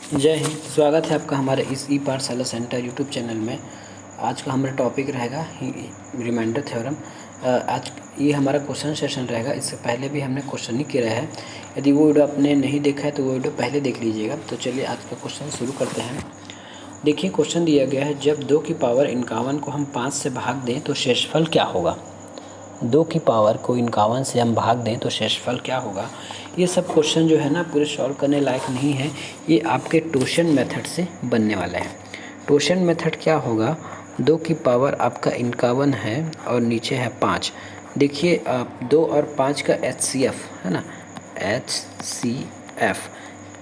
जय हिंद। स्वागत है आपका हमारे इस ई पाठशाला सेंटर यूट्यूब चैनल में। आज का हमारा टॉपिक रहेगा रिमाइंडर थ्योरम। आज ये हमारा क्वेश्चन सेशन रहेगा। इससे पहले भी हमने क्वेश्चन ही किया है। यदि वो वीडियो आपने नहीं देखा है तो वो वीडियो पहले देख लीजिएगा। तो चलिए आज का क्वेश्चन शुरू करते हैं। देखिए क्वेश्चन दिया गया है, जब 2 की पावर 51 को हम 5 से भाग दें तो शेषफल क्या होगा। 2 की पावर को 51 से हम भाग दें तो शेषफल क्या होगा। ये सब क्वेश्चन जो है ना पूरे सॉल्व करने लायक नहीं है। ये आपके टोशन मेथड से बनने वाला है। टोशन मेथड क्या होगा, 2 की पावर आपका 51 है और नीचे है 5। देखिए 2 और 5 का HCF है ना, HCF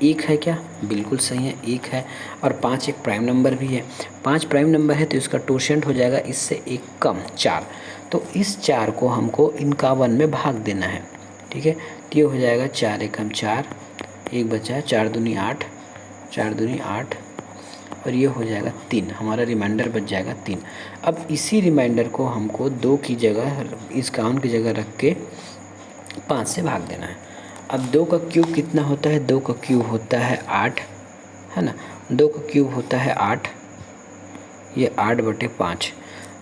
1 है क्या, बिल्कुल सही है 1 है। और 5 एक प्राइम नंबर भी है। 5 प्राइम नंबर है तो इसका टोशेंट हो जाएगा इससे 1 कम 4। तो इस 4 को हमको 51 में भाग देना है। ठीक है, तो ये हो जाएगा 4 एकम 4, 1 बचा 4 दूनी 8, 4 दूनी 8 और ये हो जाएगा 3। हमारा रिमाइंडर बच जाएगा 3। अब इसी रिमाइंडर को हमको 2 की जगह, इस काउंट की जगह रख के 5 से भाग देना है। अब 2 का क्यूब कितना होता है, 2 का क्यूब होता है 8 है ना। 2 का क्यूब होता है 8, ये 8/5।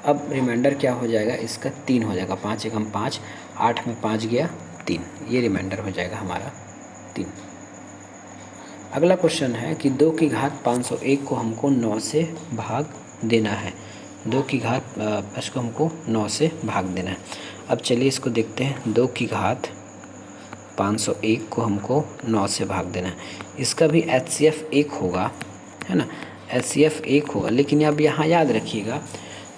अब रिमाइंडर क्या हो जाएगा इसका, 3 हो जाएगा। 5 एकम 5, 8 में 5 गया 3, ये रिमाइंडर हो जाएगा हमारा 3। अगला क्वेश्चन है कि 2 की घात 501 को हमको 9 से भाग देना है। 2 की घात इसको हमको 9 से भाग देना है। अब चलिए इसको देखते हैं। 2 की घात 501 को हमको 9 से भाग देना है। इसका भी HCF 1 होगा है ना, HCF 1 होगा। लेकिन अब यहाँ याद रखिएगा,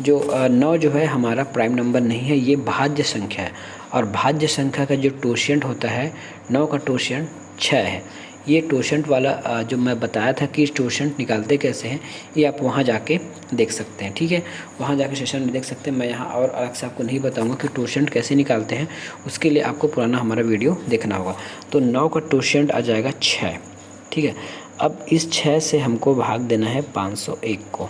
जो 9 जो है हमारा प्राइम नंबर नहीं है, ये भाज्य संख्या है। और भाज्य संख्या का जो टोशेंट होता है, 9 का टोशेंट 6 है। ये टोशेंट वाला जो मैं बताया था कि टोशेंट निकालते कैसे हैं, ये आप वहाँ जाके देख सकते हैं। ठीक है, वहाँ जाके सेशन में देख सकते हैं। मैं यहाँ और अलग से आपको नहीं बताऊँगा कि टोशेंट कैसे निकालते हैं, उसके लिए आपको पुराना हमारा वीडियो देखना होगा। तो 9 का टोशेंट आ जाएगा 6। ठीक है, अब इस 6 से हमको भाग देना है 501 को।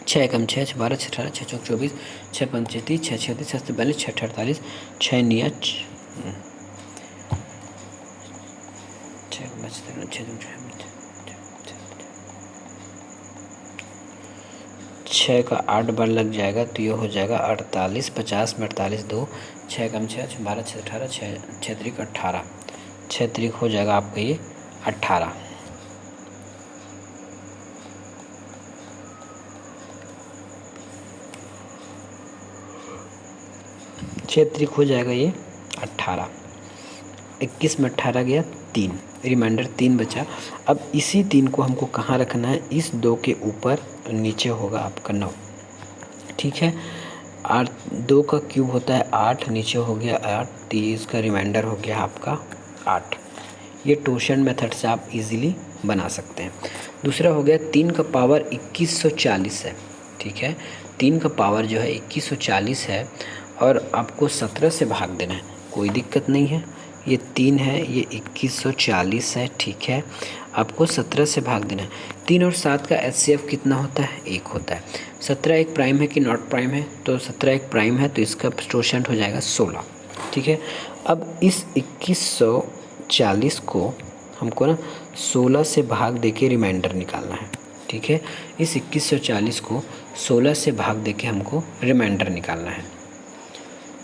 6 एकम 6, 6 12, 6 18, 6 चौक 24, 6 पंचे 30, 6 36, 6 42, 6 48, 6 निया 6 का 8 बार लग जाएगा तो ये हो जाएगा 48। 50 में 48 2, 6 कम 6, 6 12, 6 18, 6 3 18, 6 3 हो जाएगा आपका ये 18। 6 3 हो जाएगा ये 18। 21 में 18 गया 3, रिमाइंडर 3 बचा। अब इसी 3 को हमको कहाँ रखना है, इस 2 के ऊपर, नीचे होगा आपका 9। ठीक है, 8 2 का क्यूब होता है 8, नीचे हो गया 8, 30 का रिमाइंडर हो गया आपका 8। ये टोशन मेथड से आप इजीली बना सकते हैं। दूसरा हो गया 3 का पावर 2140 है। ठीक है, 3 का पावर जो है 2140 है और आपको 17 से भाग देना है। कोई दिक्कत नहीं है, ये 3 है, ये 2140 है। ठीक है, आपको 17 से भाग देना है। 3 और 7 का HCF कितना होता है, 1 होता है। 17 एक प्राइम है कि नॉट प्राइम है, तो 17 एक प्राइम है तो इसका टोशेंट हो जाएगा 16। ठीक है, अब इस 2140 को हमको ना 16 से भाग दे के रिमाइंडर निकालना है। ठीक है, इस 2140 को 16 से भाग दे के हमको रिमाइंडर निकालना है।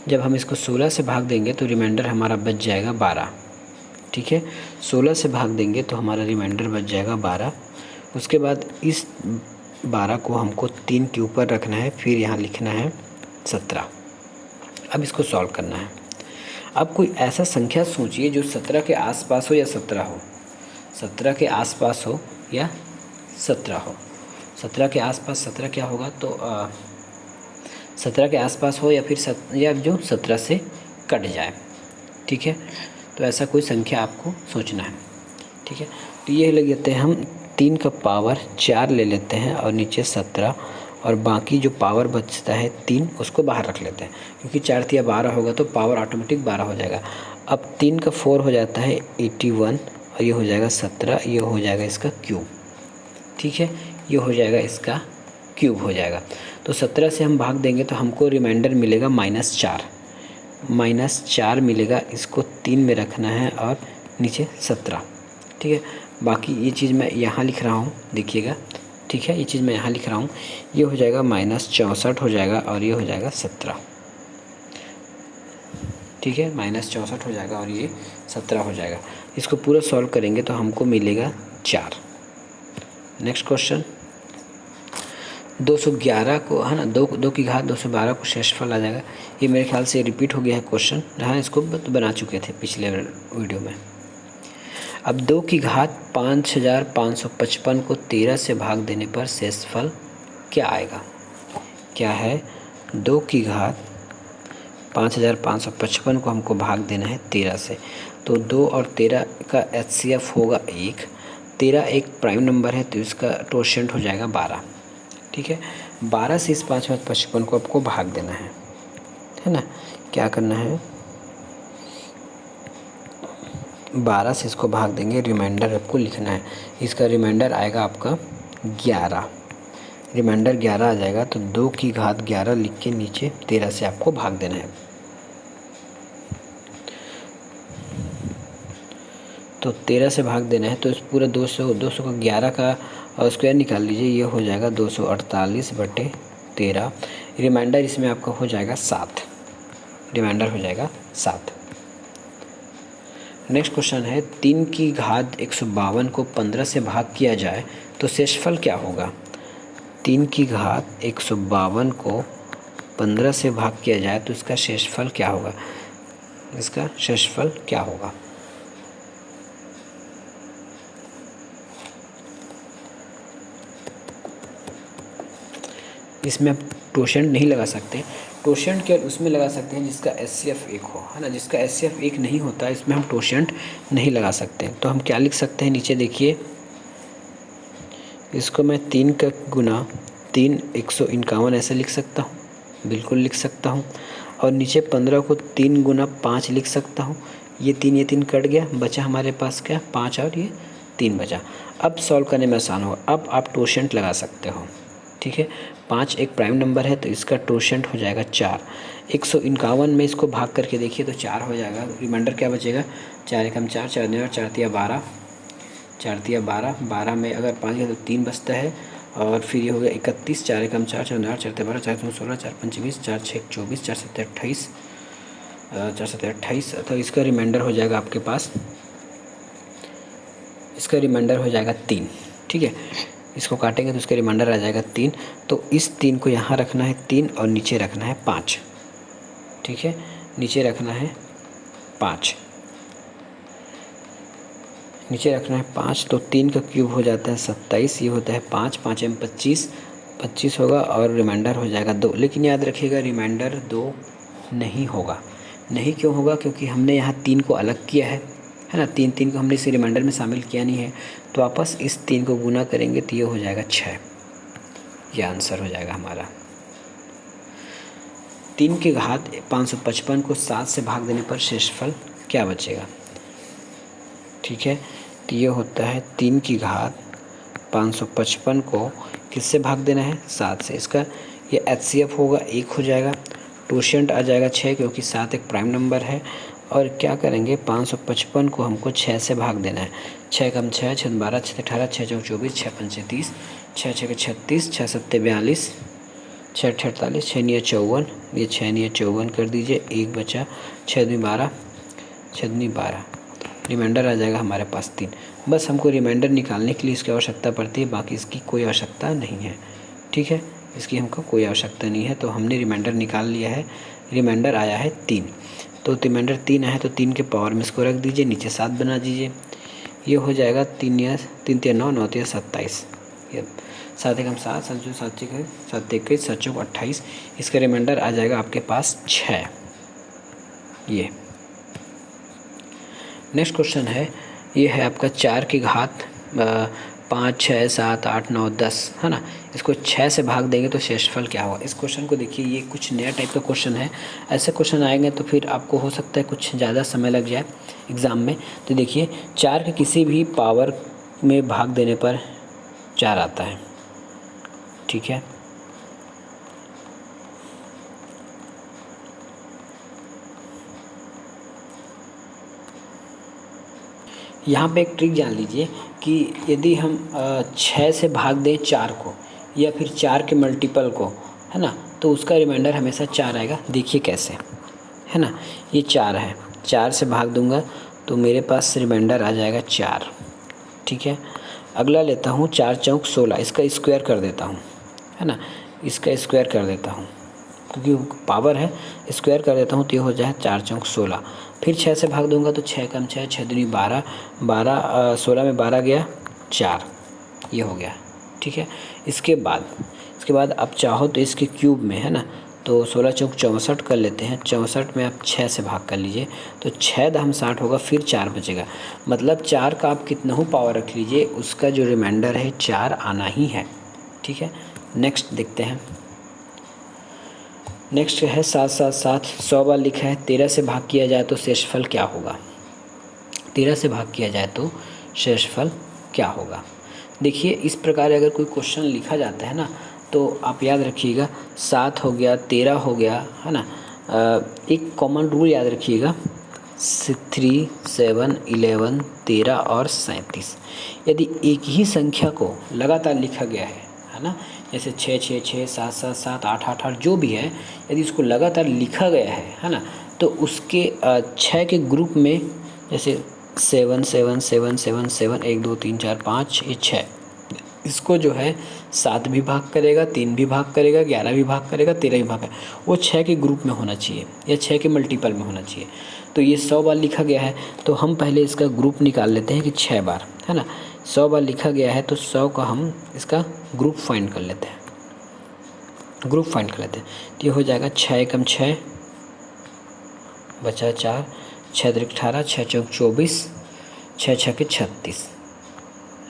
जब हम इसको 16 से भाग देंगे तो रिमाइंडर हमारा बच जाएगा 12। ठीक है, 16 से भाग देंगे तो हमारा रिमाइंडर बच जाएगा 12। उसके बाद इस 12 को हमको 3 के ऊपर रखना है, फिर यहाँ लिखना है 17। अब इसको सॉल्व करना है। अब कोई ऐसा संख्या सोचिए जो 17 के आसपास हो या 17 हो, 17 के आसपास हो या 17 हो। 17 के आसपास 17 क्या होगा, तो 17 के आसपास हो या फिर या जो 17 से कट जाए। ठीक है, तो ऐसा कोई संख्या आपको सोचना है। ठीक है, तो ये ले लेते हैं हम 3 का पावर 4 ले लेते हैं और नीचे 17, और बाकी जो पावर बचता है 3 उसको बाहर रख लेते हैं, क्योंकि 4 तिया 12 होगा तो पावर ऑटोमेटिक 12 हो जाएगा। अब 3 का 4 हो जाता है 81 और ये हो जाएगा 17, ये हो जाएगा इसका क्यूब। ठीक है, ये हो जाएगा इसका क्यूब हो जाएगा। तो 17 से हम भाग देंगे तो हमको रिमाइंडर मिलेगा -4, -4 मिलेगा। इसको 3 में रखना है और नीचे 17। ठीक है, बाकी ये चीज़ मैं यहाँ लिख रहा हूँ, देखिएगा, ठीक है, ये चीज़ मैं यहाँ लिख रहा हूँ। ये हो जाएगा -64 हो जाएगा और ये हो जाएगा 17, ठीक है, -64 हो जाएगा और ये 17 हो जाएगा। इसको पूरा सॉल्व करेंगे तो हमको मिलेगा 4। नेक्स्ट क्वेश्चन, 211 को, है ना, 2 की घात 212 को शेषफल आ जाएगा। ये मेरे ख्याल से रिपीट हो गया है क्वेश्चन, हाँ, इसको बना चुके थे पिछले वीडियो में। अब 2 की घात 5555 को 13 से भाग देने पर शेषफल क्या आएगा? क्या है? 2 की घात 5555 को हमको भाग देना है 13 से, तो 2 और 13 का HCF होगा 1। 13 एक प्राइम नंबर है तो इसका टोशेंट हो जाएगा 12, ठीक है। 12 से इस 5555 को आपको भाग देना है ना। क्या करना है, 12 से इसको भाग देंगे, रिमाइंडर आपको लिखना है। इसका रिमाइंडर आएगा आपका 11, रिमाइंडर 11 आ जाएगा। तो 2 की घात 11 लिख के नीचे 13 से आपको भाग देना है। तो 13 से भाग देना है, तो इस पूरा 200 का 11 का स्क्वायर निकाल लीजिए, ये हो जाएगा 248/13। रिमाइंडर इसमें आपका हो जाएगा 7, रिमाइंडर हो जाएगा 7। नेक्स्ट क्वेश्चन है, 3 की घात 152 को 15 से भाग किया जाए तो शेषफल क्या होगा? 3 की घात 152 को 15 से भाग किया जाए तो इसका शेषफल क्या होगा? इसका शेषफल क्या होगा? इसमें आप टोशेंट नहीं लगा सकते, टोशेंट क्या उसमें लगा सकते हैं जिसका HCF 1 हो, है ना। जिसका HCF 1 नहीं होता है इसमें हम टोशेंट नहीं लगा सकते। तो हम क्या लिख सकते हैं, नीचे देखिए, इसको मैं 3 का गुना 3 151 ऐसे लिख सकता हूँ, बिल्कुल लिख सकता हूँ। और नीचे 15 को 3 गुना 5 लिख सकता हूँ। ये 3 कट गया, बचा हमारे पास क्या, 5 और ये 3 बचा। अब सॉल्व करने में आसान होगा। अब आप टोशेंट लगा सकते हो, ठीक है। 5 एक प्राइम नंबर है तो इसका टोशेंट हो जाएगा 4। 151 में इसको भाग करके देखिए तो 4 हो जाएगा। रिमाइंडर क्या बचेगा, 4 एकम 4, 4 दूनी 4, 4 तिया 12, 4 तिया 12, 12 में अगर 5 है तो 3 बचता है। और फिर ये हो गया 31, 4 एकम 4, 4 दूनी 4 तिया 12, 4 दूनी 16, 4 पंच 20, 4 6 24, 4 7 28, 4 7 28। तो इसका रिमाइंडर हो जाएगा आपके पास, इसका रिमाइंडर हो जाएगा 3, ठीक है। इसको काटेंगे तो इसका रिमाइंडर आ जाएगा 3। तो इस 3 को यहाँ रखना है 3 और नीचे रखना है 5, ठीक है, नीचे रखना है 5, नीचे रखना है 5। तो 3 का क्यूब हो जाता है 27, ये होता है 5, 5 में 25, 25 होगा और रिमाइंडर हो जाएगा 2। लेकिन याद रखिएगा रिमाइंडर 2 नहीं होगा। नहीं क्यों होगा, क्योंकि हमने यहाँ 3 को अलग किया है ना। 3 को हमने इस रिमाइंडर में शामिल किया नहीं है। तो वापस इस 3 को गुना करेंगे तो ये हो जाएगा 6, ये आंसर हो जाएगा हमारा। 3 की घात 555 को 7 से भाग देने पर शेषफल क्या बचेगा? ठीक है, तो ये होता है 3 की घात 555 को किससे भाग देना है, 7 से। इसका ये HCF होगा 1 हो जाएगा, टोशेंट आ जाएगा 6 क्योंकि 7 एक प्राइम नंबर है। और क्या करेंगे, 555 को हमको 6 से भाग देना है। 6 कम 6, 6 12, 6 18, 6 चौक 24, 6 पंच 30, 6 6 36, 6 7 42, 6 48, 6 9 54, ये 6 9 54 कर दीजिए, 1 बचा, 6 2 12, 6 2 12, रिमाइंडर आ जाएगा हमारे पास 3। बस हमको रिमाइंडर निकालने के लिए इसकी आवश्यकता पड़ती है, बाकी इसकी कोई आवश्यकता नहीं है, ठीक है, इसकी हमको कोई आवश्यकता नहीं है। तो हमने रिमाइंडर निकाल लिया है, रिमाइंडर आया है 3। तो रिमाइंडर 3 आया है तो 3 के पावर में इसको रख दीजिए, नीचे 7 बना दीजिए, ये हो जाएगा 3 या 3 3 9 9 3 27, ये 7 एकम 7, 7 जो 7 चौक 7 21, 7 चौक 28। इसका रिमाइंडर आ जाएगा आपके पास 6। ये नेक्स्ट क्वेश्चन है, ये है आपका 4 की घात 5 6 7 8 9 10, है ना। इसको 6 से भाग देंगे तो शेषफल क्या होगा। इस क्वेश्चन को देखिए, ये कुछ नया टाइप का क्वेश्चन है। ऐसे क्वेश्चन आएंगे तो फिर आपको हो सकता है कुछ ज़्यादा समय लग जाए एग्ज़ाम में। तो देखिए, 4 के किसी भी पावर में भाग देने पर 4 आता है, ठीक है। यहाँ पे एक ट्रिक जान लीजिए, कि यदि हम 6 से भाग दें 4 को या फिर 4 के मल्टीपल को, है ना, तो उसका रिमाइंडर हमेशा 4 आएगा। देखिए कैसे, है ना, ये 4 है, 4 से भाग दूंगा तो मेरे पास रिमाइंडर आ जाएगा 4। ठीक है, अगला लेता हूँ 4 चौक 16, इसका स्क्वायर कर देता हूँ, है ना, इसका स्क्वायर कर देता हूँ क्योंकि पावर है, स्क्वायर कर देता हूँ तो ये हो जाए 4 चौक 16। फिर 6 से भाग दूंगा तो 6 कम 6, 6 दूनी 12, 16 में 12 गया 4, ये हो गया। ठीक है, इसके बाद अब चाहो तो इसके क्यूब में, है ना, तो 16 चौक 64 कर लेते हैं। 64 में आप 6 से भाग कर लीजिए तो 6 दम 60 होगा, फिर 4 बचेगा। मतलब 4 का आप कितना हो पावर रख लीजिए, उसका जो रिमाइंडर है 4 आना ही है। ठीक है, नेक्स्ट देखते हैं। नेक्स्ट है 7 7 7, 100 बार लिखा है। 13 से भाग किया जाए तो शेषफल क्या होगा? 13 से भाग किया जाए तो शेषफल क्या होगा? देखिए, इस प्रकार अगर कोई क्वेश्चन लिखा जाता है ना, तो आप याद रखिएगा 7 हो गया, 13 हो गया, है ना, एक कॉमन रूल याद रखिएगा, 3 7 11 13 और 37। यदि एक ही संख्या को लगातार लिखा गया है ना, जैसे 6 6 6 7 7 7 8 8 8 जो भी है, यदि इसको लगातार लिखा गया है ना, तो उसके 6 के ग्रुप में, जैसे 7 7 7 7 7 1 2 3 4 5 ये 6, इसको जो है 7 भी भाग करेगा, 3 भी भाग करेगा, 11 भी भाग करेगा, 13 भी भाग करेगा, वो 6 के ग्रुप में होना चाहिए या 6 के मल्टीपल में होना चाहिए। तो ये 100 बार लिखा गया है तो हम पहले इसका ग्रुप निकाल लेते हैं कि 6 बार, है ना, 100 बार लिखा गया है तो 100 का हम इसका ग्रुप फाइंड कर लेते हैं, तो ये हो जाएगा 6 एकम 6 बचा 4, 6 त्रिक 18, 6 चौक 24, 6 छके 36,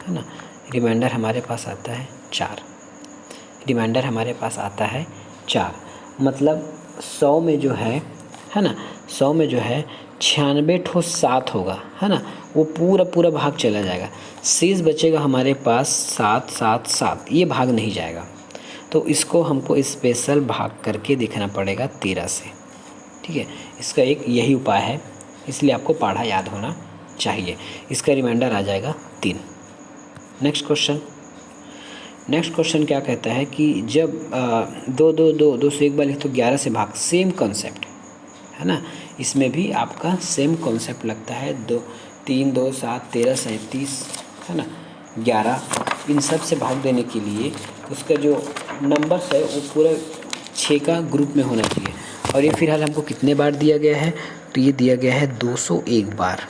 है ना, रिमाइंडर हमारे पास आता है 4। रिमाइंडर हमारे पास आता है 4, मतलब 100 में जो है ना, 100 में जो है 96 ठो 7 होगा, है ना, वो पूरा भाग चला जाएगा, शेष बचेगा हमारे पास 7 7 7, ये भाग नहीं जाएगा। तो इसको हमको स्पेशल भाग करके देखना पड़ेगा 13 से। ठीक है, इसका एक यही उपाय है, इसलिए आपको पढ़ा याद होना चाहिए। इसका रिमाइंडर आ जाएगा 3। नेक्स्ट क्वेश्चन क्या कहता है कि जब 2 से एक बार लिख तो 11 से भाग, सेम कॉन्सेप्ट है ना, इसमें भी आपका सेम कॉन्सेप्ट लगता है। 3 2 7 13 37, है ना, 11, इन सब से भाग देने के लिए उसका जो नंबर्स है वो पूरा 6 का ग्रुप में होना चाहिए। और ये फिलहाल हमको कितने बार दिया गया है, तो ये दिया गया है 201 बार,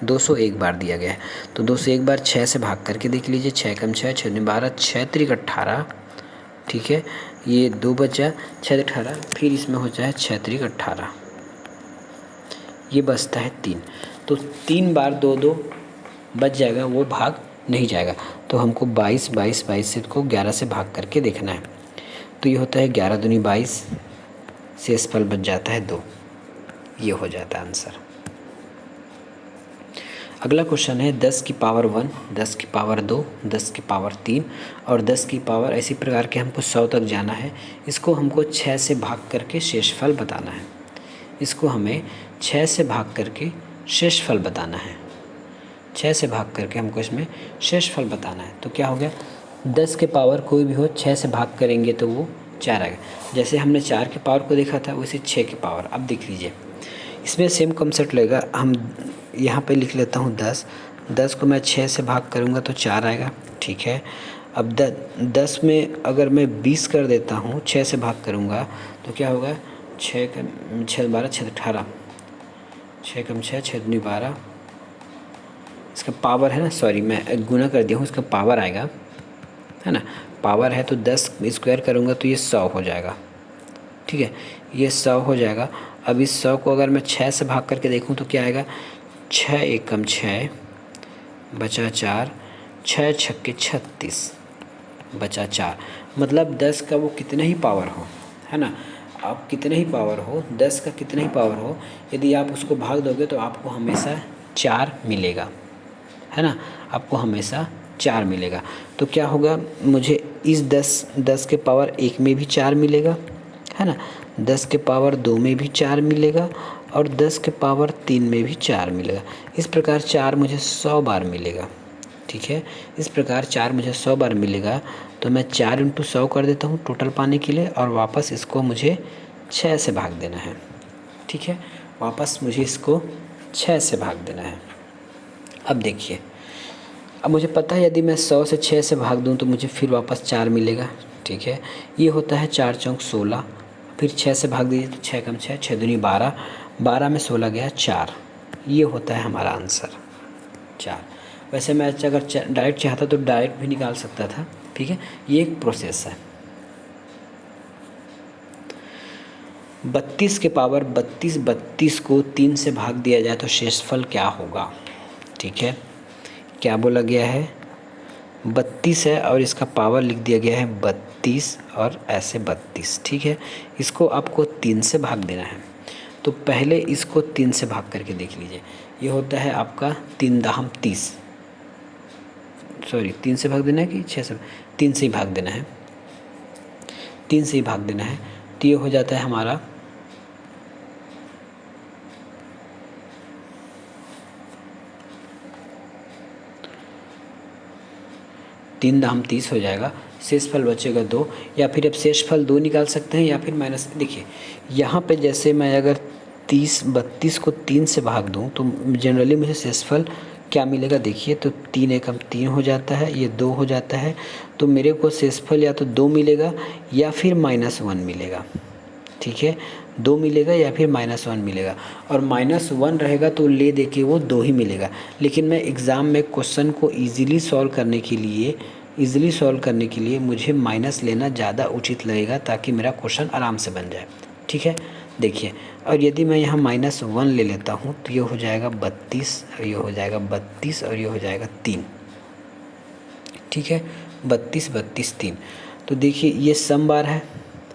201 बार दिया गया है। तो 201 बार 6 से भाग करके देख लीजिए, 6 कम 6, 6 12, 6 त्रिक 18, ठीक है, ये 2 बचा, 6 18, फिर इसमें हो जाए 6 त्रिक 18, ये बचता है 3। तो 3 बार 2 2 बच जाएगा, वो भाग नहीं जाएगा। तो हमको 22 22 22 से को 11 से भाग करके देखना है। तो ये होता है 11 दूनी 22, शेषफल बच जाता है 2, ये हो जाता है आंसर। अगला क्वेश्चन है 10 की पावर 1, 10 की पावर 2, 10 की पावर 3 और 10 की पावर, ऐसी प्रकार के हमको 100 तक जाना है। इसको हमको 6 से भाग करके शेषफल बताना है। इसको हमें 6 से भाग करके शेषफल बताना है। 6 से भाग करके हमको इसमें शेषफल बताना है। तो क्या हो गया, 10 के पावर कोई भी हो 6 से भाग करेंगे तो वो 4 आएगा। जैसे हमने 4 के पावर को देखा था वैसे 6 के पावर। अब देख लीजिए, इसमें सेम कॉन्सेप्ट लगेगा। हम यहाँ पे लिख लेता हूँ 10 को मैं 6 से भाग करूँगा तो 4 आएगा, ठीक है। अब 10 में अगर मैं 20 कर देता हूँ, 6 से भाग करूँगा तो क्या होगा, 6 12 6 18, 6 कम 6 6 दूनी 12, इसका पावर है ना, सॉरी मैं गुना कर दिया हूँ, इसका पावर आएगा, है ना, पावर है तो 10 स्क्वायर करूँगा तो ये 100 हो जाएगा, ठीक है, ये 100 हो जाएगा। अब इस 100 को अगर मैं 6 से भाग करके देखूँ तो क्या आएगा, 6 एकम 6 बचा 4, 6 छक्के 36 बचा 4। मतलब 10 का वो कितना ही पावर हो, है ना, आप कितने ही पावर हो, 10 का कितना ही पावर हो, यदि आप उसको भाग दोगे तो आपको हमेशा 4 मिलेगा, है ना, आपको हमेशा 4 मिलेगा। तो क्या होगा, मुझे इस 10 के पावर 1 में भी 4 मिलेगा, है ना, 10 के पावर 2 में भी 4 मिलेगा और 10 के पावर 3 में भी 4 मिलेगा। इस प्रकार 4 मुझे 100 बार मिलेगा, ठीक। ठीक है। इस प्रकार 4 मुझे 100 बार मिलेगा, तो मैं 4 × 100 कर देता हूँ टोटल पाने के लिए, और वापस इसको मुझे 6 से भाग देना है, ठीक है। वापस मुझे इसको 6 से भाग देना है। अब देखिए, अब मुझे पता है यदि मैं 100 से 6 से भाग दूँ तो मुझे फिर वापस 4 मिलेगा, ठीक है। ये होता है 4 चौक 16, फिर 6 से भाग दीजिए तो 6 कम 6, 6 दूनी 12, 12 में 16 गया 4, ये होता है हमारा आंसर 4। वैसे मैं अगर डायरेक्ट चाहता तो डायरेक्ट भी निकाल सकता था, ठीक है। ये एक प्रोसेस है। 32 के पावर 32, 32 को 3 से भाग दिया जाए तो शेषफल क्या होगा, ठीक है। क्या बोला गया है, 32 है और इसका पावर लिख दिया गया है 32 और ऐसे 32, ठीक है। इसको आपको 3 से भाग देना है, तो पहले इसको 3 से भाग करके देख लीजिए। ये होता है आपका 3 दाहम 30, सॉरी 3 से भाग देना है कि 6 से, 3 से ही भाग देना है, 3 से ही भाग देना है। तो ये हो जाता है हमारा 3 दाहम 30 हो जाएगा, शेषफल बचेगा 2, या फिर अब शेषफल 2 निकाल सकते हैं, या फिर माइनस, देखिए यहाँ पे जैसे मैं अगर 32 को 3 से भाग दूँ तो जनरली मुझे शेषफल क्या मिलेगा, देखिए तो 3 एकम 3 हो जाता है, ये 2 हो जाता है, तो मेरे को शेषफल या तो 2 मिलेगा या फिर -1 मिलेगा, ठीक है। 2 मिलेगा या फिर -1 मिलेगा, और -1 रहेगा तो ले दे के वो 2 ही मिलेगा। लेकिन मैं एग्ज़ाम में क्वेश्चन को ईज़िली सॉल्व करने के लिए मुझे माइनस लेना ज़्यादा उचित लगेगा, ताकि मेरा क्वेश्चन आराम से बन जाए, ठीक है। देखिए, और यदि मैं यहाँ -1 ले लेता हूँ तो ये हो जाएगा 32, और ये हो जाएगा 32, और ये हो जाएगा 3, ठीक है। 32, 32, 3, तो देखिए ये सम बार है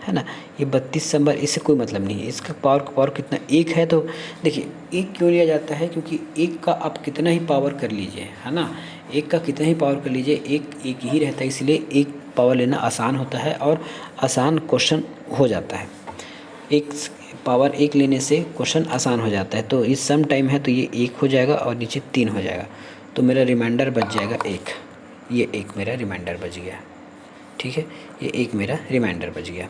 ना, ये 32 सम बार, इससे कोई मतलब नहीं है। इसका पावर कितना, 1 है, तो देखिए 1 क्यों लिया जाता है, क्योंकि 1 का आप कितना ही पावर कर लीजिए, है ना, 1 का कितना ही पावर कर लीजिए, 1 ही रहता है, इसलिए 1 पावर लेना आसान होता है और आसान क्वेश्चन हो जाता है। 1 पावर 1 लेने से क्वेश्चन आसान हो जाता है। तो इस सम टाइम है तो ये 1 हो जाएगा और नीचे 3 हो जाएगा, तो मेरा रिमाइंडर बच जाएगा 1, ये 1 मेरा रिमाइंडर बच गया, ठीक है। ये 1 मेरा रिमाइंडर बच गया।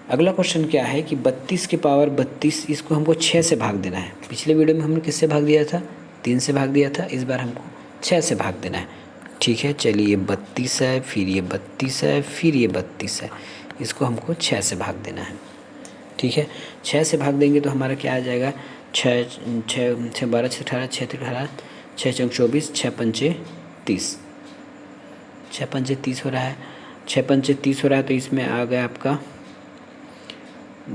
अगला क्वेश्चन क्या है कि 32 के पावर 32, इसको हमको 6 से भाग देना है। पिछले वीडियो में हमने किससे भाग दिया था, 3 से भाग दिया था, इस बार हमको 6 से भाग देना है, ठीक है। चलिए ये 32 है, फिर ये 32 है, फिर ये 32 है, इसको हमको 6 से भाग देना है, ठीक है। 6 से भाग देंगे तो हमारा क्या आ जाएगा, 6 12 6 18 6 18 6 चौक 24 6 पंचे 30, 6 पंचे 30 हो रहा है, 6 पंचे 30 हो रहा है, तो इसमें आ गया आपका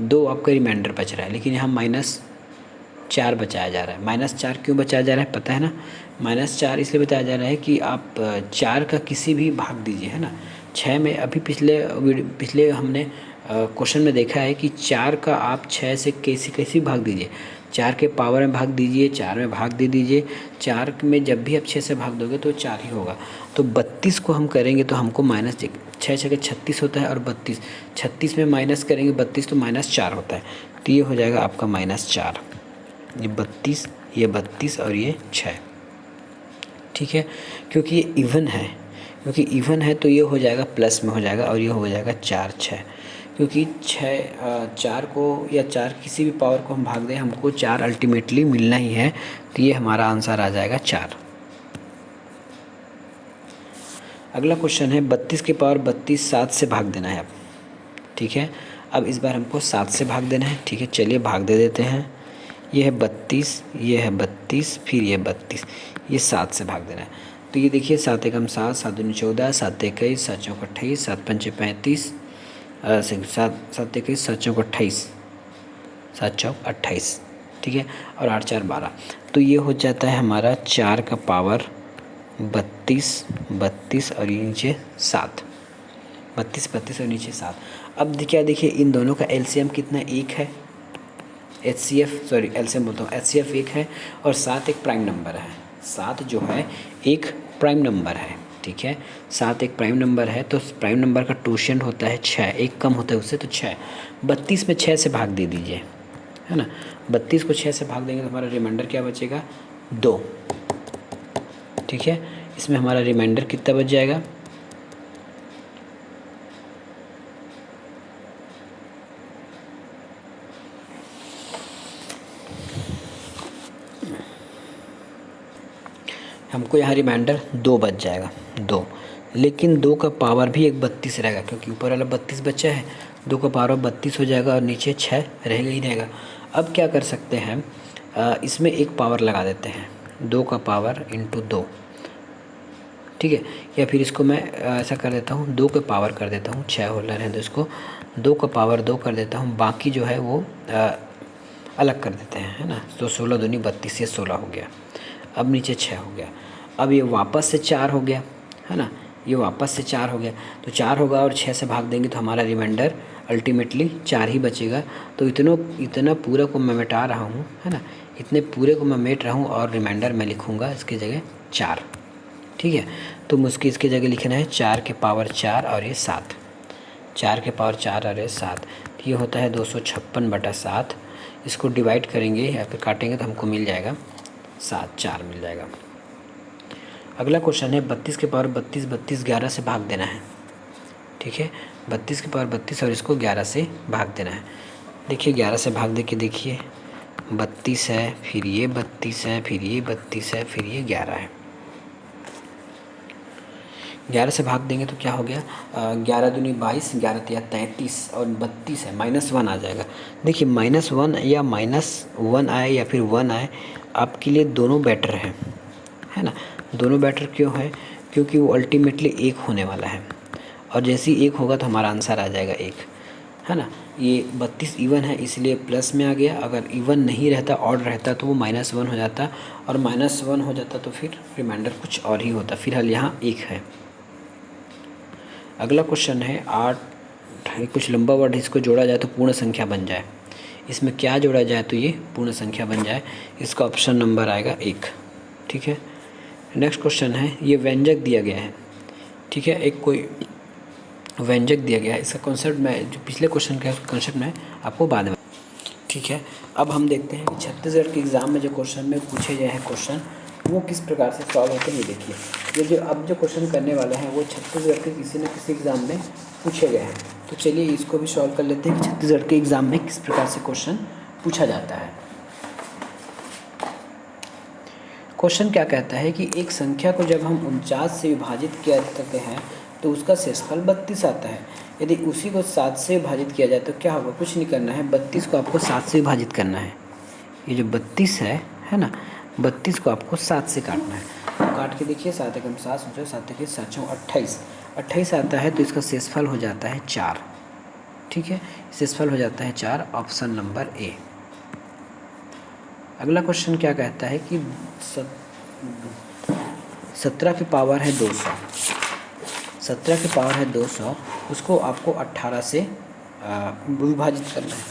2 आपका रिमाइंडर बच रहा है, लेकिन यहाँ -4 बचाया जा रहा है। -4 क्यों बचाया जा रहा है पता है ना, -4 इसलिए बताया जा रहा है कि आप 4 का किसी भी भाग दीजिए, है ना। 6 में अभी पिछले हमने क्वेश्चन में देखा है कि 4 का आप 6 से कैसे भाग दीजिए, 4 के पावर में भाग दीजिए, 4 में भाग दे दीजिए, 4 में जब भी आप 6 से भाग दोगे तो 4 ही होगा। तो 32 को हम करेंगे तो हमको -6 6 के 36 होता है, और 36 में माइनस करेंगे 32 तो -4 होता है, तो ये हो जाएगा आपका -4, ये 32 और ये 6, ठीक है। क्योंकि ये इवन है तो ये हो जाएगा प्लस में हो जाएगा, और ये हो जाएगा 4 6, क्योंकि 4 को या 4 किसी भी पावर को हम भाग दें हमको 4 अल्टीमेटली मिलना ही है, तो ये हमारा आंसर आ जाएगा 4। अगला क्वेश्चन है 32 के पावर 32 7 से भाग देना है अब, ठीक है। अब इस बार हमको 7 से भाग देना है, ठीक है। चलिए भाग दे देते हैं, ये है 32, ये है 32, फिर ये 32, ये 7 से भाग देना है। तो ये देखिए 7 एकम 7, 7 दूनी 14, 7 21, 7 चौक 28, 7 पंचे 35, 7 21, 7 चौक 28, 7 चौक 28, ठीक है, और 8 4 12, तो ये हो जाता है हमारा 4 का पावर 32 और ये नीचे 7, 32 और नीचे 7। अब क्या देखिए इन दोनों का एलसीएम कितना, 1 है, एलसीएम बोलता हूँ, एचसीएफ 1 है, और 7 एक प्राइम नंबर है, 7 जो है एक प्राइम नंबर है, ठीक है। 7 एक प्राइम नंबर है, तो प्राइम नंबर का टोशेंट होता है 6, एक कम होता है उससे, तो 6। 32 में 6 से भाग दे दीजिए, है ना, 32 को 6 से भाग देंगे तो हमारा रिमाइंडर क्या बचेगा, 2, ठीक है, इसमें हमारा रिमाइंडर कितना बच जाएगा, हमको यहाँ रिमाइंडर 2 बच जाएगा, 2। लेकिन 2 का पावर भी एक 32 रहेगा, क्योंकि ऊपर वाला 32 बचा है, 2 का पावर 32 हो जाएगा और नीचे 6 रहेगा ही रहेगा। अब क्या कर सकते हैं, इसमें एक पावर लगा देते हैं, 2 का पावर इंटू 2, ठीक है। या फिर इसको मैं ऐसा कर देता हूँ, 2 का पावर कर देता हूँ, 6 होल्डर है तो इसको 2 का पावर 2 कर देता हूँ, बाकी जो है वो अलग कर देते हैं, है ना। तो 16 दूनी 32, ये 16 हो गया। अब नीचे 6 हो गया। अब ये वापस से 4 हो गया, है ना, ये वापस से 4 हो गया। तो 4 होगा और 6 से भाग देंगे तो हमारा रिमाइंडर अल्टीमेटली 4 ही बचेगा। तो इतना पूरा को मैं मिटा रहा हूँ, है ना, इतने पूरे को मैं मिट रहा हूँ और रिमाइंडर मैं लिखूँगा इसकी जगह 4, ठीक है। तो मुझको इसकी जगह लिखना है 4 के पावर 4 और ये 7, 4 के पावर 4 और ये 7, तो ये होता है 256/7। इसको डिवाइड करेंगे या फिर काटेंगे तो हमको मिल जाएगा 7, 4 मिल जाएगा। अगला क्वेश्चन है 32 के पावर 32, 32 11 से भाग देना है, ठीक है। 32 के पावर 32 और इसको 11 से भाग देना है। देखिए 11 से भाग दे के देखिए, 32 है, फिर ये 32 है, फिर ये 32 है, फिर ये 11 है। 11 से भाग देंगे तो क्या हो गया, 11 दूनी 22, 11 तिया 33 और 32 है, -1 आ जाएगा। देखिए -1 या -1 आए या फिर 1 आए, आपके लिए दोनों बेटर है ना। दोनों बेटर क्यों है, क्योंकि वो अल्टीमेटली 1 होने वाला है, और जैसे ही 1 होगा तो हमारा आंसर आ जाएगा 1, है ना। ये 32 इवन है इसलिए प्लस में आ गया, अगर इवन नहीं रहता ऑड रहता तो वो -1 हो जाता, और -1 हो जाता तो फिर रिमाइंडर कुछ और ही होता। फिलहाल यहाँ 1 है। अगला क्वेश्चन है 8, कुछ लंबा वर्ड, इसको जोड़ा जाए तो पूर्ण संख्या बन जाए। इसमें क्या जोड़ा जाए तो ये पूर्ण संख्या बन जाए, इसका ऑप्शन नंबर आएगा 1, ठीक है। नेक्स्ट क्वेश्चन है, ये व्यंजक दिया गया है, ठीक है, एक कोई व्यंजक दिया गया है, इसका कॉन्सेप्ट मैं जो पिछले क्वेश्चन का कॉन्सेप्ट मैं आपको बाद में, ठीक है। अब हम देखते हैं कि छत्तीसगढ़ के एग्ज़ाम में जो क्वेश्चन में पूछे गए हैं क्वेश्चन वो किस प्रकार से सॉल्व होते हैं। ये देखिए, ये जो अब जो क्वेश्चन करने वाले हैं वो छत्तीसगढ़ के किसी न किसी एग्ज़ाम में पूछे गए हैं। तो चलिए इसको भी सॉल्व कर लेते हैं कि छत्तीसगढ़ के एग्ज़ाम में किस प्रकार से क्वेश्चन पूछा जाता है। क्वेश्चन क्या कहता है कि एक संख्या को जब हम 49 से विभाजित किया करते हैं तो उसका शेषफल 32 आता है। यदि उसी को 7 से विभाजित किया जाए तो क्या होगा, कुछ नहीं करना है, 32 को आपको 7 से विभाजित करना है। ये जो 32 है ना, 32 को आपको 7 से काटना है। तो काट के देखिए, 7 एकम 7, 7 के 7 28, 28 आता है तो इसका शेषफल हो जाता है 4, ठीक है, शेषफल हो जाता है 4, ऑप्शन नंबर ए। अगला क्वेश्चन क्या कहता है कि 17 की पावर है 200, 17 की पावर है 200, उसको आपको 18 से विभाजित करना है।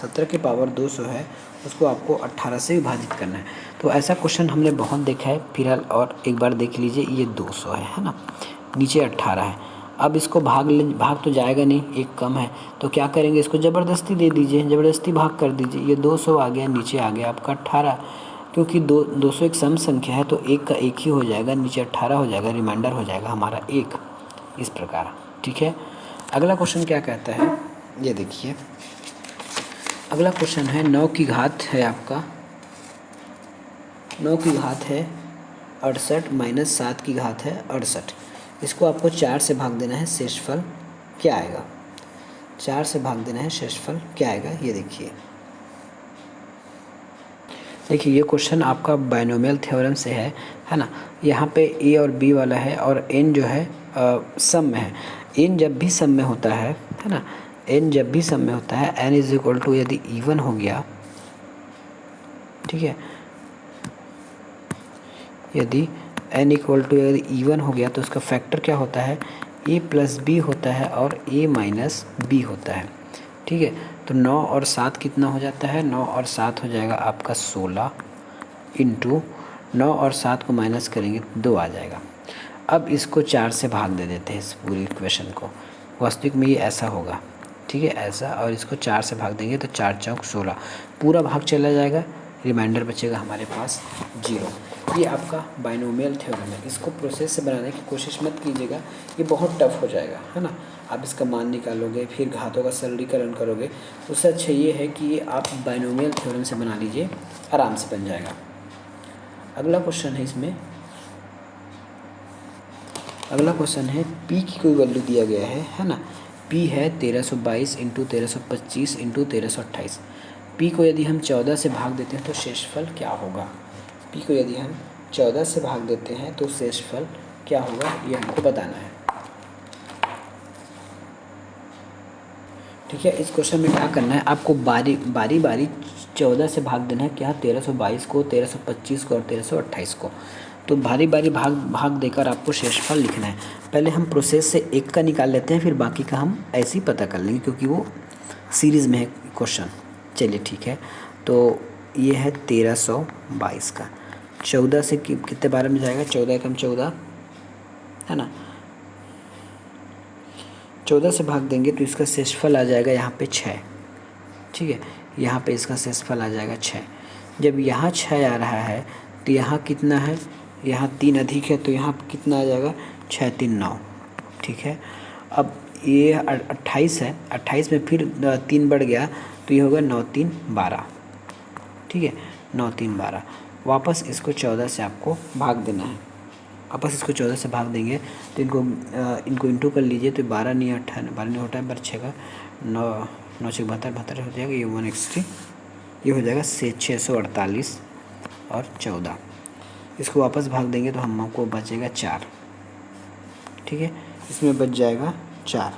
17 की पावर 200 है, उसको आपको 18 से विभाजित करना है। तो ऐसा क्वेश्चन हमने बहुत देखा है, फिलहाल और एक बार देख लीजिए। ये 200 है ना, नीचे 18 है। अब इसको भाग तो जाएगा नहीं, एक कम है, तो क्या करेंगे, इसको ज़बरदस्ती दे दीजिए, ज़बरदस्ती भाग कर दीजिए। ये 200 आ गया, नीचे आ गया आपका 18, क्योंकि 200 एक सम संख्या है तो एक का एक ही हो जाएगा, नीचे 18 हो जाएगा, रिमाइंडर हो जाएगा हमारा 1, इस प्रकार, ठीक है। अगला क्वेश्चन क्या कहता है, ये देखिए, अगला क्वेश्चन है 9 की घात है आपका, 9 की घात है 68 माइनस 7 की घात है 68। इसको आपको 4 से भाग देना है, शेषफल क्या आएगा, 4 से भाग देना है, शेषफल क्या आएगा, ये देखिए। देखिए ये क्वेश्चन आपका बाइनोमियल थ्योरम से है ना। यहाँ पे ए और बी वाला है और एन जो है सम में है। एन जब भी सम में होता है ना, एन जब भी सम में होता है, एन इज इक्वल टू यदि इवन हो गया, ठीक है, यदि एन इक्वल टू यदि इवन हो गया तो उसका फैक्टर क्या होता है, ए प्लस बी होता है और ए माइनस बी होता है, ठीक है। तो 9 और 7 कितना हो जाता है, 9 और 7 हो जाएगा आपका 16 इंटू 9 और 7 को माइनस करेंगे तो 2 आ जाएगा। अब इसको 4 से भाग दे देते हैं इस पूरी इक्वेशन को, वास्तविक में ये ऐसा होगा, ठीक है, ऐसा, और इसको 4 से भाग देंगे तो 4 चौक 16, पूरा भाग चला जाएगा, रिमाइंडर बचेगा हमारे पास 0। ये आपका बाइनोमियल थ्योरम है। इसको प्रोसेस से बनाने की कोशिश मत कीजिएगा, ये बहुत टफ हो जाएगा, है ना। आप इसका मान निकालोगे, फिर घातों का सरलीकरण करोगे, उससे अच्छा ये है कि आप बाइनोमियल थ्योरम से बना लीजिए, आराम से बन जाएगा। अगला क्वेश्चन है इसमें, अगला क्वेश्चन है पी की कोई वैल्यू दिया गया है ना। पी है 1322 इंटू 1325 इंटू 1328। पी को यदि हम 14 से भाग देते हैं तो शेषफल क्या होगा। पी को यदि हम 14 से भाग देते हैं तो शेषफल क्या होगा, ये हमको बताना है। ठीक है, इस क्वेश्चन में क्या करना है, आपको बारी बारी 14 से भाग देना है। क्या, 1322 को, 1325 को और 1328 को। तो बारी भाग देकर आपको शेषफल लिखना है। पहले हम प्रोसेस से एक का निकाल लेते हैं, फिर बाकी का हम ऐसे ही पता कर लेंगे, क्योंकि वो सीरीज़ में है क्वेश्चन। चलिए ठीक है, तो ये है 1322 का। 14 से कितने बार में जाएगा, 14 एकम 14, है ना। 14 से भाग देंगे तो इसका शेषफल आ जाएगा यहाँ पे 6। ठीक है, यहाँ पे इसका शेषफल आ जाएगा 6। जब यहाँ 6 आ रहा है तो यहाँ कितना है, यहाँ 3 अधिक है, तो यहाँ कितना आ जाएगा, 6 3 9। ठीक है, अब ये 28 है, 28 में फिर 3 बढ़ गया तो ये होगा 9 3 12। ठीक है, 9 3 12। वापस इसको 14 से आपको भाग देना है। वापस इसको 14 से भाग देंगे तो इनको इंटू कर लीजिए, तो 12 नहीं 18, 12 नहीं होता है, 6 का 9 9 6 72 72 हो जाएगा, ये 160, ये हो जाएगा 648 और 14। इसको वापस भाग देंगे तो हमको बचेगा 4। ठीक है, इसमें बच जाएगा 4।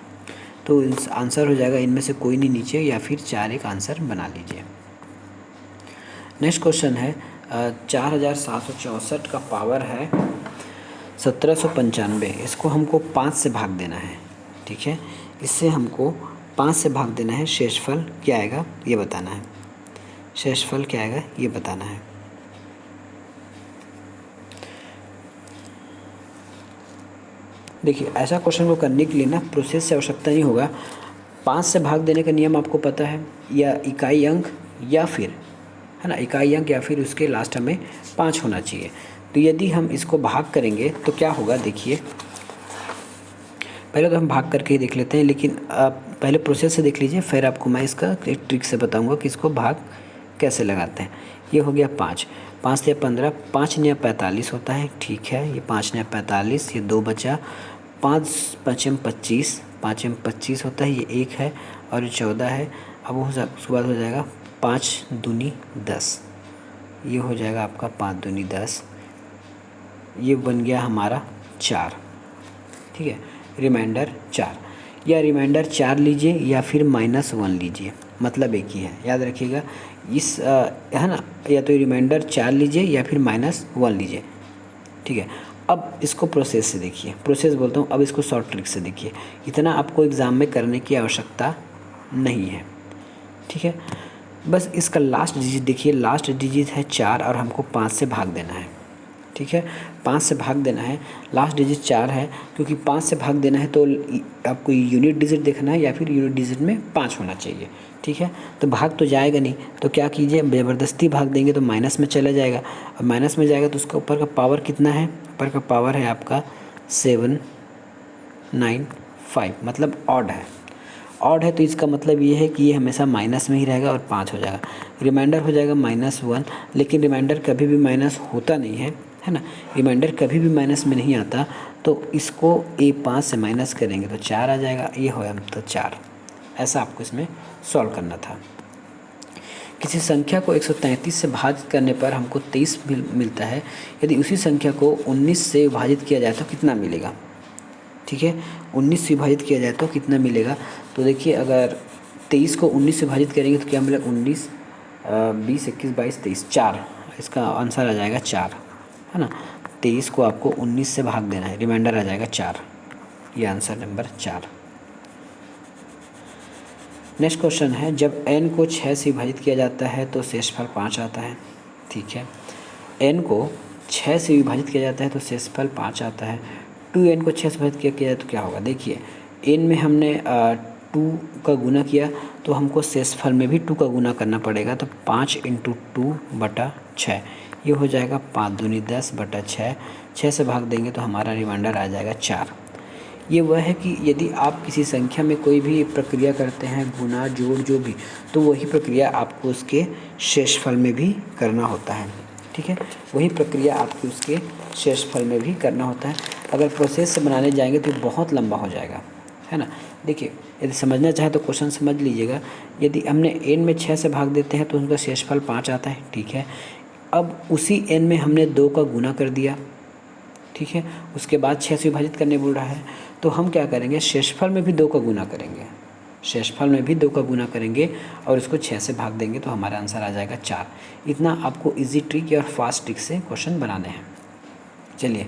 तो आंसर हो जाएगा इनमें से कोई नहीं नीचे, या फिर 4 एक आंसर बना लीजिए। नेक्स्ट क्वेश्चन है 4764 का पावर है 1795। इसको हमको 5 से भाग देना है। ठीक है, इससे हमको 5 से भाग देना है। शेषफल क्या आएगा ये बताना है। शेषफल क्या आएगा ये बताना है। देखिए, ऐसा क्वेश्चन को करने के लिए ना प्रोसेस से आवश्यकता नहीं होगा। 5 से भाग देने का नियम आपको पता है, या इकाई अंक या फिर, है ना, इकाई अंक या फिर उसके लास्ट में 5 होना चाहिए। तो यदि हम इसको भाग करेंगे तो क्या होगा, देखिए पहले तो हम भाग करके ही देख लेते हैं, लेकिन आप पहले प्रोसेस से देख लीजिए, फिर आपको मैं इसका एक ट्रिक से बताऊंगा कि इसको भाग कैसे लगाते हैं। ये हो गया 5, 5 से 15, 5 9 45 होता है। ठीक है, ये 5 9 45, ये 2 बचा, 5 5 25, 5 25 होता है, ये 1 है और ये 14 है। अब उसके बाद हो जाएगा 5 दूनी 10, ये हो जाएगा आपका 5 दूनी 10, ये बन गया हमारा 4। ठीक है, रिमाइंडर 4, या रिमाइंडर 4 लीजिए या फिर -1 लीजिए, मतलब एक ही है, याद रखिएगा। इस है ना, या तो रिमाइंडर 4 लीजिए या फिर -1 लीजिए। ठीक है, अब इसको प्रोसेस से देखिए, प्रोसेस बोलता हूँ, अब इसको शॉर्ट ट्रिक से देखिए। इतना आपको एग्ज़ाम में करने की आवश्यकता नहीं है। ठीक है, बस इसका लास्ट डिजिट देखिए, लास्ट डिजिट है 4 और हमको 5 से भाग देना है। ठीक है, 5 से भाग देना है, लास्ट डिजिट 4 है, क्योंकि 5 से भाग देना है तो आपको यूनिट डिजिट देखना है, या फिर यूनिट डिजिट में 5 होना चाहिए। ठीक है, तो भाग तो जाएगा नहीं, तो क्या कीजिए, ज़बरदस्ती भाग देंगे तो माइनस में चला जाएगा, और माइनस में जाएगा तो उसका ऊपर का पावर कितना है, ऊपर का पावर है आपका 795, मतलब ऑड है। ऑड है तो इसका मतलब ये है कि ये हमेशा माइनस में ही रहेगा और 5 हो जाएगा। रिमाइंडर हो जाएगा -1, लेकिन रिमाइंडर कभी भी माइनस होता नहीं है ना, रिमाइंडर कभी भी माइनस में नहीं आता। तो इसको A5 से माइनस करेंगे तो 4 आ जाएगा, ये हो तो 4। ऐसा आपको इसमें सॉल्व करना था। किसी संख्या को 133 से भाजित करने पर हमको 23 मिलता है। यदि उसी संख्या को 19 से विभाजित किया जाए तो कितना मिलेगा। ठीक है, 19 से विभाजित किया जाए तो कितना मिलेगा। तो देखिए, अगर 23 को 19 से विभाजित करेंगे तो क्या मिलेगा, 19 20 21 22 23, 4। इसका आंसर आ जाएगा 4, है ना। 23 को आपको 19 से भाग देना है, रिमाइंडर आ जाएगा 4, ये आंसर नंबर 4। नेक्स्ट क्वेश्चन है, जब n को 6 से विभाजित किया जाता है तो शेषफल 5 आता है। ठीक है, n को 6 से विभाजित किया जाता है तो शेषफल 5 आता है। 2n को 6 से विभाजित किया जाए तो क्या होगा। देखिए, n में हमने 2 का गुना किया तो हमको शेषफल में भी 2 का गुना करना पड़ेगा, तो 5 × 2/6, ये हो जाएगा 5 दूनी 10 बटा 6, 6 से भाग देंगे तो हमारा रिमाइंडर आ जाएगा 4। ये वह है कि यदि आप किसी संख्या में कोई भी प्रक्रिया करते हैं, गुना जोड़ जो भी, तो वही प्रक्रिया आपको उसके शेषफल में भी करना होता है। ठीक है, वही प्रक्रिया आपको उसके शेषफल में भी करना होता है। अगर प्रोसेस से बनाने जाएंगे तो बहुत लंबा हो जाएगा, है ना। देखिए, यदि समझना चाहे तो क्वेश्चन समझ लीजिएगा। यदि हमने n में 6 से भाग देते हैं तो उनका शेषफल 5 आता है। ठीक है, अब उसी n में हमने 2 का गुना कर दिया। ठीक है, उसके बाद 6 से विभाजित करने बोल रहा है, तो हम क्या करेंगे, शेषफल में भी 2 का गुना करेंगे, शेषफल में भी 2 का गुना करेंगे और इसको 6 से भाग देंगे तो हमारा आंसर आ जाएगा 4। इतना आपको इजी ट्रिक या फास्ट ट्रिक से क्वेश्चन बनाने हैं। चलिए,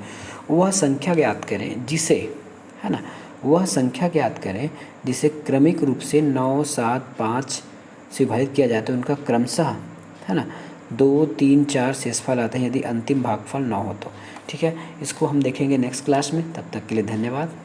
वह संख्या ज्ञात करें जिसे, है ना, वह संख्या ज्ञात करें जिसे क्रमिक रूप से 9, 7, 5 से विभाजित किया जाता है, उनका क्रमशः, है ना, 2, 3, 4 शेषफल आते हैं यदि अंतिम भागफल 9 हो तो। ठीक है, इसको हम देखेंगे नेक्स्ट क्लास में। तब तक के लिए धन्यवाद।